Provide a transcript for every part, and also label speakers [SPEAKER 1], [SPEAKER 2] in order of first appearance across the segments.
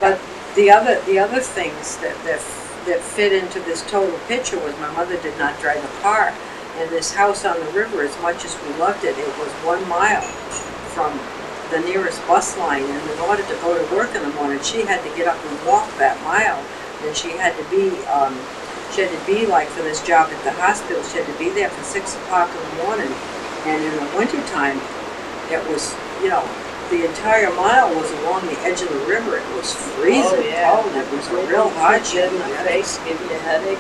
[SPEAKER 1] But the other things that fit into this total picture was my mother did not drive a car, and this house on the river, as much as we loved it, it was 1 mile from the nearest bus line, and in order to go to work in the morning, she had to get up and walk that mile, and she had to be like for this job at the hospital, she had to be there for 6 o'clock in the morning, and in the wintertime, it was, the entire mile was along the edge of the river. It was freezing cold. It was a real hardship.
[SPEAKER 2] Your face, give you a headache.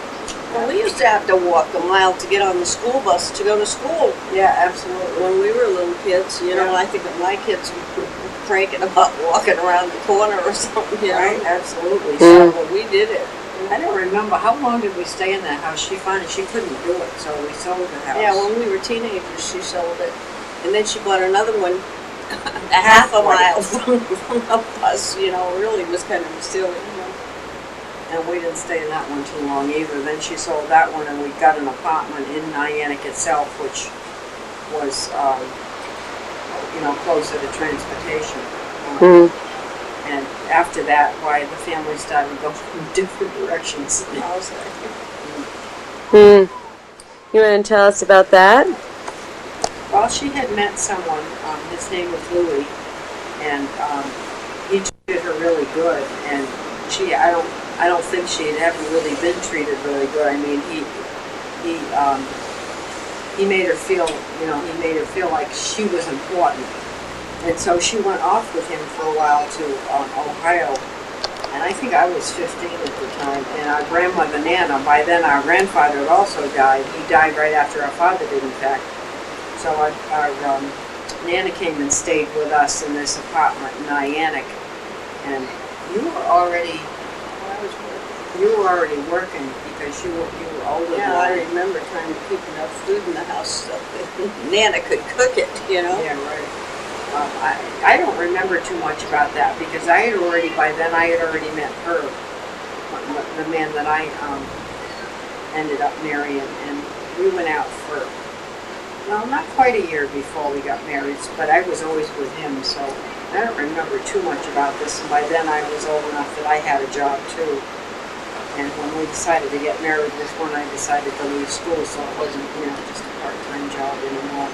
[SPEAKER 2] Well, we used to have to walk a mile to get on the school bus to go to school.
[SPEAKER 1] Yeah, absolutely.
[SPEAKER 2] When we were little kids, I think of my kids cranking about walking around the corner or something.
[SPEAKER 1] Right, absolutely.
[SPEAKER 2] So, but we did it.
[SPEAKER 1] I don't remember, how long did we stay in that house? She finally, she couldn't do it, so we sold the house.
[SPEAKER 2] Yeah, when we were teenagers, she sold it. And then she bought another one a half a mile from the bus, really was kind of silly.
[SPEAKER 1] And we didn't stay in that one too long either. Then she sold that one, and we got an apartment in Niantic itself, which was, closer to transportation. And after that, the family started going in different directions.
[SPEAKER 3] You want to tell us about that?
[SPEAKER 1] Well, she had met someone, his name was Louis, and he treated her really good, and I don't think she had ever really been treated really good. I mean, he made her feel, like she was important. And so she went off with him for a while to Ohio, and I think I was 15 at the time. And our grandmother Nana, by then our grandfather had also died. He died right after our father did, in fact. So our Nana came and stayed with us in this apartment in Niantic, and you were already working because you were older.
[SPEAKER 2] Yeah, I remember trying to keep enough food in the house so that Nana could cook it,
[SPEAKER 1] Yeah, right. I don't remember too much about that because by then I had already met her, the man that I ended up marrying, and we went out for, not quite a year before we got married, but I was always with him, so I don't remember too much about this, and by then I was old enough that I had a job too. And when we decided to get married, this one I decided to leave school, so it wasn't, just a part-time job anymore.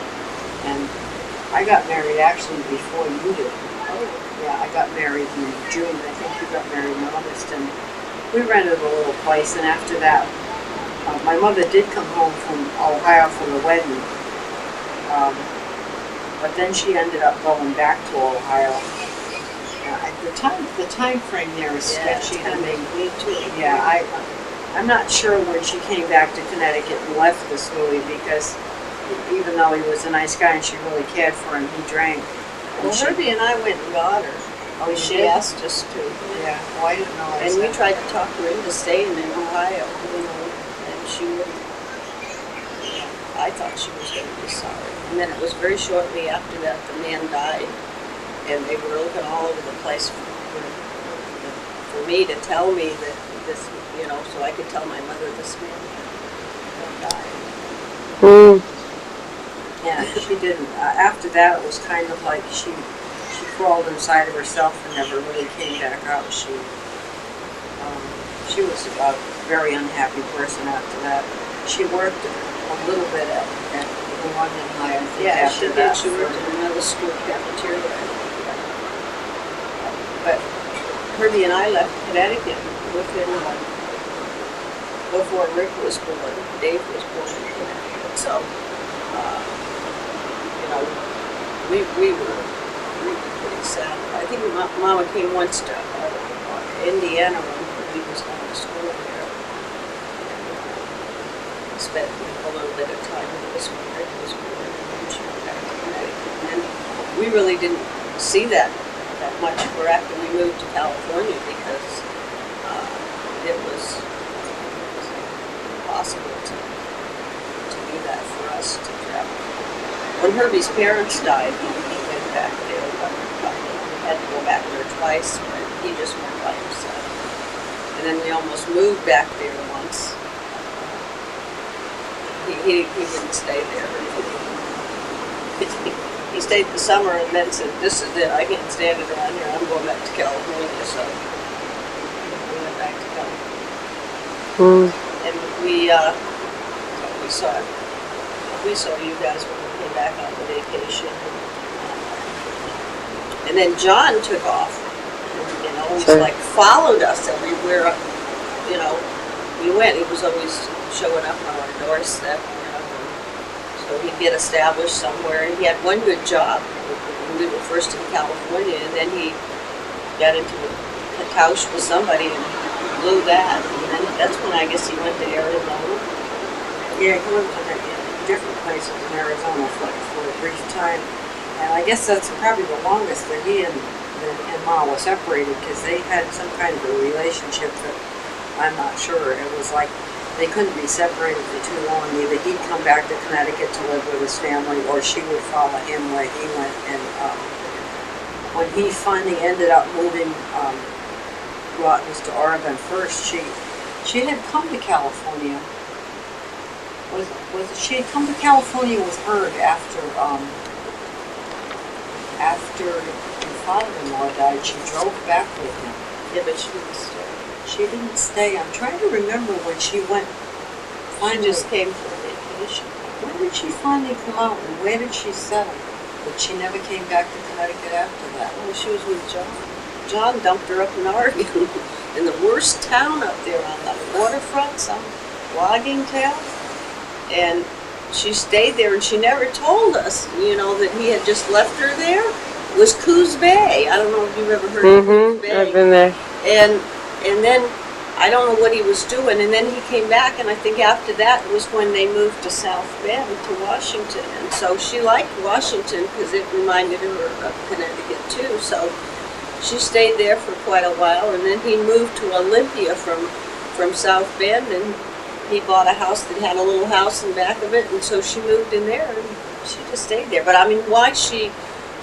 [SPEAKER 1] And I got married actually before you did. Yeah, I got married in June. I think you got married in August, and we rented a little place. And after that, my mother did come home from Ohio for the wedding, but then she ended up going back to Ohio. The time frame there is sketchy to me.
[SPEAKER 2] Me too.
[SPEAKER 1] Yeah, I'm not sure when she came back to Connecticut and left this Louis, because even though he was a nice guy and she really cared for him, he drank.
[SPEAKER 2] Well, Herbie and I went and got her.
[SPEAKER 1] Oh,
[SPEAKER 2] she asked us to.
[SPEAKER 1] Yeah, well, I didn't know.
[SPEAKER 2] And we tried to talk her into staying in Ohio, and she wouldn't. I thought she was going to be sorry. And then it was very shortly after that the man died, and they were looking all over the place for me to tell me that this, so I could tell my mother this man died.
[SPEAKER 1] Yeah, she didn't. After that, it was kind of like she crawled inside of herself and never really came back out. She was a very unhappy person after that. She worked a little bit at the London High, I think.
[SPEAKER 2] Yeah,
[SPEAKER 1] after
[SPEAKER 2] she did.
[SPEAKER 1] that.
[SPEAKER 2] She worked in another school cafeteria. But Herbie and I left Connecticut with him before Rick was born. Dave was born in Connecticut. So, we were really pretty sad. I think Mama came once to Indiana when he was going to school there. And spent a little bit of time with us when Rick was born, and then she went back to Connecticut. And we really didn't see that much for after we moved to California, because it was impossible to do that for us to travel. When Herbie's parents died, he went back there, but he had to go back there twice, but he just went by himself. And then we almost moved back there once. He didn't stay there. He stayed the summer and then said, "This is it. I can't stand it around here. I'm going back to California." So
[SPEAKER 3] Mm.
[SPEAKER 2] And we saw you guys when we came back on the vacation. And then John took off, and
[SPEAKER 3] Sure.
[SPEAKER 2] like followed us everywhere, we went. He was always showing up on our doorstep, so he'd get established somewhere. And he had one good job when we were first in California, and then he got into a couch with somebody and blew that. And then that's when I guess he went to Arizona.
[SPEAKER 1] Yeah, he lived in different places in Arizona for a brief time. And I guess that's probably the longest that he and Ma were separated, because they had some kind of a relationship that I'm not sure. It was like they couldn't be separated for too long. Either he'd come back to Connecticut to live with his family, or she would follow him where he went. And when he finally ended up moving, well, it was to Oregon first, she had come to California. Was it she had come to California with Herb after her father-in-law died. She drove back with him.
[SPEAKER 2] Yeah, but she didn't stay.
[SPEAKER 1] She didn't stay. I'm trying to remember when she went.
[SPEAKER 2] She
[SPEAKER 1] Finally,
[SPEAKER 2] just came for a vacation.
[SPEAKER 1] when did she finally come out, and where did she settle? But she never came back to Connecticut after that.
[SPEAKER 2] Well, she was with John. John dumped her up in Oregon, in the worst town up there on the waterfront, some logging town. And she stayed there, and she never told us, that he had just left her there. It was Coos Bay. I don't know if you've ever heard of Coos Bay.
[SPEAKER 3] I've been there.
[SPEAKER 2] And then I don't know what he was doing, and then he came back, and I think after that was when they moved to South Bend, to Washington. And so she liked Washington because it reminded her of Connecticut too. So she stayed there for quite a while, and then he moved to Olympia from South Bend, and he bought a house that had a little house in back of it, and so she moved in there, and she just stayed there. But I mean, why she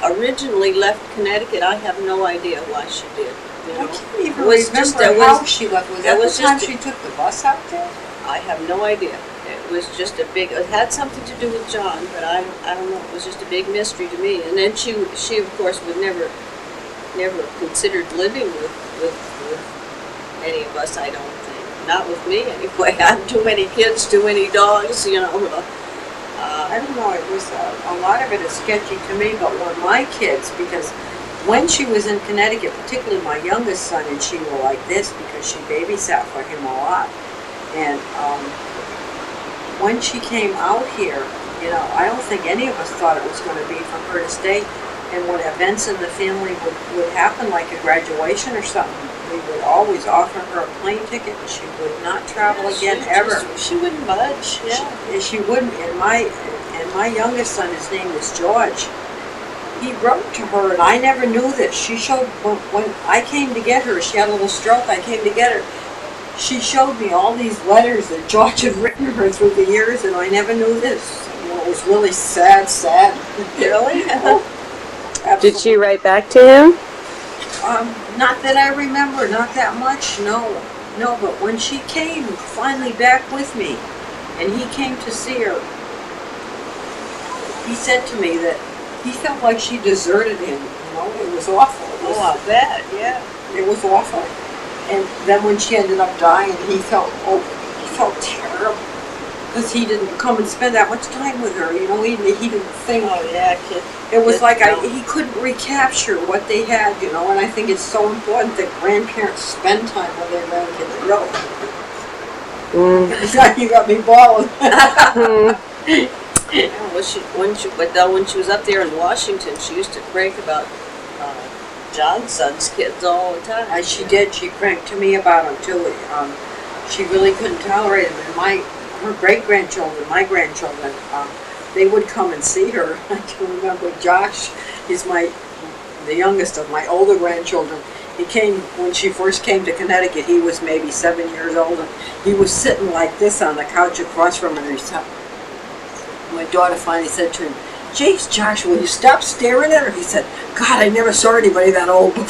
[SPEAKER 2] originally left Connecticut, I have no idea why she did.
[SPEAKER 1] I can't even remember how she left. Was that the time she took the bus out there?
[SPEAKER 2] I have no idea. It was just it had something to do with John, but I don't know. It was just a big mystery to me. And then she of course would never considered living with any of us, I don't think. Not with me anyway. I have too many kids, too many dogs,
[SPEAKER 1] I don't know. It was a lot of it is sketchy to me. But when my kids, because when she was in Connecticut, particularly my youngest son and she were like this, because she babysat for him a lot. And when she came out here, I don't think any of us thought it was going to be for her to stay. And when events in the family would happen, like a graduation or something, we would always offer her a plane ticket, and she would not travel again ever.
[SPEAKER 2] She wouldn't budge. Yeah.
[SPEAKER 1] She wouldn't. And my youngest son, his name was George. He wrote to her, and I never knew this. She showed, when I came to get her, she had a little stroke, I came to get her. She showed me all these letters that George had written her through the years, and I never knew this. It was really sad.
[SPEAKER 2] Really?
[SPEAKER 1] Absolutely.
[SPEAKER 3] Did she write back to him?
[SPEAKER 1] Not that I remember, not that much, no. But when she came finally back with me, and he came to see her, he said to me that he felt like she deserted him. It was awful.
[SPEAKER 2] I bet, yeah.
[SPEAKER 1] It was awful. And then when she ended up dying, he felt terrible, because he didn't come and spend that much time with her. He didn't think.
[SPEAKER 2] Oh yeah, kid.
[SPEAKER 1] It was like he couldn't recapture what they had, and I think it's so important that grandparents spend time with their grandkids. Now you got me bawling.
[SPEAKER 2] When she was up there in Washington, she used to crank about John's son's kids all the time.
[SPEAKER 1] She did. She cranked to me about them too. She really couldn't tolerate them. And her great-grandchildren, my grandchildren, they would come and see her. I can remember Josh is the youngest of my older grandchildren. He came, when she first came to Connecticut, he was maybe 7 years old, and he was sitting like this on the couch across from her. My daughter finally said to him, "Jeez, Josh, will you stop staring at her?" He said, "God, I never saw anybody that old before."